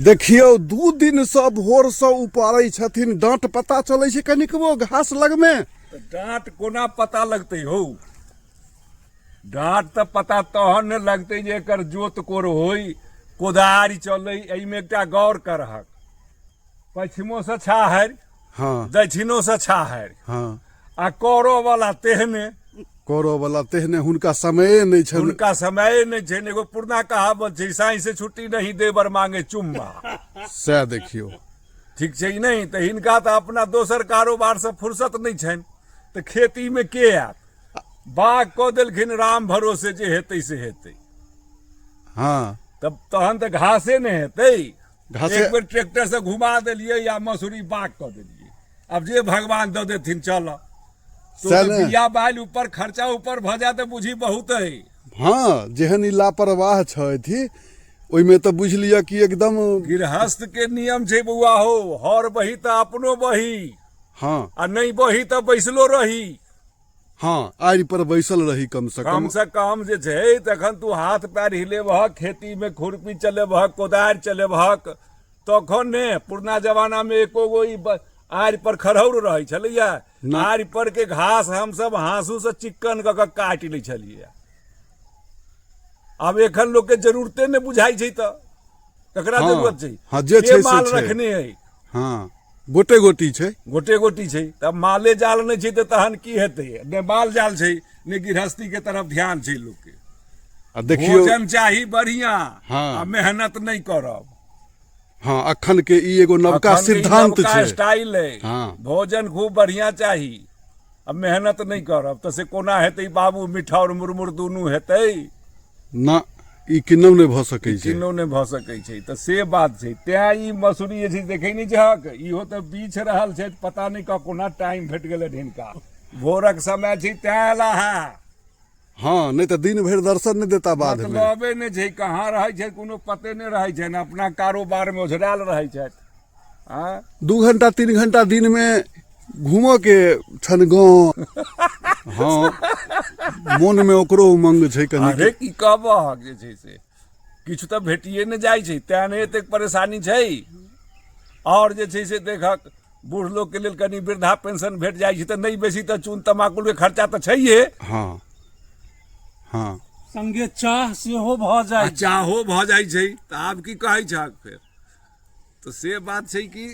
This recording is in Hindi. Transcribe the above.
देखियो 2 दिन से भोर से उपारे छथिन, डांट पता चले छै कनिकबो घास लग में। डांट कोना पता लगते हो? डांट तो पता तहन न लगते जे एकर जोत कोर होई, कोदारि चले। एहिमे एकटा गौर करहक, पश्चिमो से छाहरि, हाँ दक्षिणो से छाहरि, हाँ, आ करो वाला तेहने। करो वाला तेहने, हुनका समय नहीं छन। उनका समय नहीं छे। एगो पुरना कहावत छै, साई से छुट्टी नहीं देबर मांगे चुम्मा। सह देखियो, ठीक छै नहीं? तो हिनका तो अपना दोसर कारोबार से फुर्सत नहीं छनि, तो खेती में के आयत? बाग कऽ देलखिन, राम भरोसे जे हेतै से हेतै। हाँ तब तहन तो घासे ने हेतै। घासे- एक बेर ट्रैक्टर से घुमा देलिए या मसूरी बाग कऽ देलिए, अब जे भगवान दऽ देथिन चल। तो सएह ने। बिया बाइल ऊपर, खर्चा ऊपर भ जाए तो बुझी बहुत है। हाँ, जेहन ई लापरवाह छथि ओइमे तो बुझ लिया कि एकदम। गृहस्थ के नियम छै बउआ हो, हर बही तो अपनो बही, हाँ आ नहीं बही तो बैसलो रही। हाँ, आड़ि पर बैसल रही कम से कम से कम जे छै तखन तू हाथ पैर हिलेबहक, खेती में खुरपी चलेबहक, कोदारि चलेबहक, तखन ने। पुरना जमाना में एको गो आड़ि पर खरौर रहै छलैया। आड़ि पर के घास हम सब हाँसू से चिक्कन कऽ के काटि लै छलियै। अब एखन लोग के जरूरते ने बुझाई छै, तो ककरा हाँ, जरूरत छै? हाँ, जे के छै से माल छै। रखने है, हाँ, गोटे गोटी छै। गोटे गोटी छै। तब माले जाल नहीं छै तो तहन की हेतै? ने माल जाल छै, ने गृहस्थी के तरफ ध्यान छै लोग के। आ देखियो, भोजन चाही बढ़िया, हाँ। आ मेहनत नहीं करब। हाँ, अखन के ई एगो नवका अखन के ई सिद्धांत नवका छै। स्टाइल है। हाँ। भोजन खूब बढ़िया चाही, अब मेहनत नहीं करब तो से कोना हेतै बाबू? मिठाउर मुरमुर दुनू हेतै? ना, ई किन्नौ नहि भऽ सकै छै। किन्नो नहीं भ सकै छै। तो से बात छै। तें ई मसूरी जे छै देखे नहीं छहक, इहो तो बीछ रहल छै, पता नहीं का कोना टाइम भेट गेलै हिनका। भोरक समय छै तें एला है। हाँ, नहीं तो दिन भरि दर्शन नहीं देता बाद में। मतलबे नहीं छै, कहाँ रहै छै कोनो पते नहीं रहै छै, अपना कारोबार में ओझरायल रहै छै। 2 घंटा 3 घंटा दिन में घूमो के छन गाँव। हाँ, मन में ओकरो उमंग छै कनी। अरे की कहबहक जे छै से किछु तऽ भेटिए ने जाइ छै, तें ने एतेक परेशानी छै। और जे छै से देखक, बूढ़ लोग के लेल कनी वृद्धा पेंशन भेट जाइ छै, तऽ नहीं बेसी तऽ चून तमाकुल के खर्चा तऽ छैहे। हाँ हाँ, संगे चाह सेहो भऽ जाइ छै। चाहो भऽ जाइ छै। तऽ आब की कहै छहक फेर? तो से बात छै कि